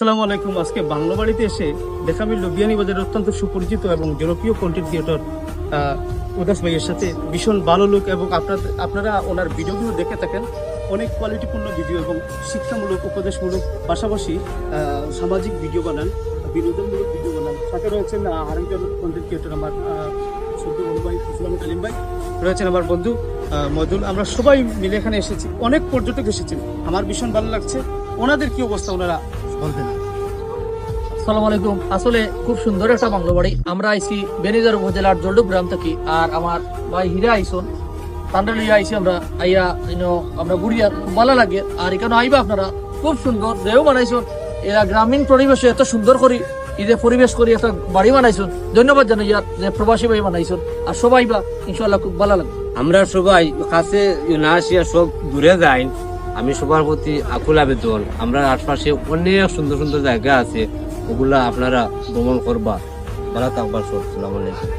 আসসালামু আলাইকুম। আজকে বাংলা বাড়িতে এসে দেখা মিলল বিয়ানীবাজারের অত্যন্ত সুপরিচিত এবং জনপ্রিয় কন্টেন্ট ক্রিয়েটর উদাস ভাইয়ের সাথে। ভীষণ ভালো লোক এবং আপনারা ওনার ভিডিওগুলো দেখে থাকেন। অনেক কোয়ালিটিপূর্ণ ভিডিও এবং শিক্ষামূলক, উপদেশমূলক, পাশাপাশি সামাজিক ভিডিও বানান, বিনোদনমূলক ভিডিও বানান। সাথে রয়েছেন আরেকজন কন্টেন্ট ক্রিয়েটর আমার ছোট বড় ভাই ইসলাম কালিম ভাই, রয়েছেন আমার বন্ধু মজুল। আমরা সবাই মিলে এখানে এসেছি, অনেক পর্যটক এসেছেন। আমার ভীষণ ভালো লাগছে। ওনাদের কি অবস্থা ওনারা বলবেন। আসসালামু আলাইকুম। আসলে খুব সুন্দর একটা বাংলো বাড়ি। আমরা আইছি বেনিজার উপজেলার জলডুব গ্রাম থেকে। আর আমার ভাই হীরা আইসন তান্ডালিয়া আইছি আমরা আইয়া আমরা ঘুরিয়া খুব ভালো লাগে। আর এখানে আইবা আপনারা, খুব সুন্দর দেও বানাইছন। এরা গ্রামীণ পরিবেশে এত সুন্দর করি ঈদে পরিবেশ করি একটা বাড়ি বানাইছন। ধন্যবাদ জানাই ইয়ার যে প্রবাসী ভাই বানাইছন। আর সবাই বা ইনশাল্লাহ খুব ভালো লাগে। আমরা সবাই কাছে না আসিয়া সব দূরে যাই। আমি সবার প্রতি আকুল আবেদন, আমরা আশপাশে অনেক সুন্দর সুন্দর জায়গা আছে, ওগুলা আপনারা ভ্রমণ করবা। ভালো থাকবার সব। আসসালামু আলাইকুম।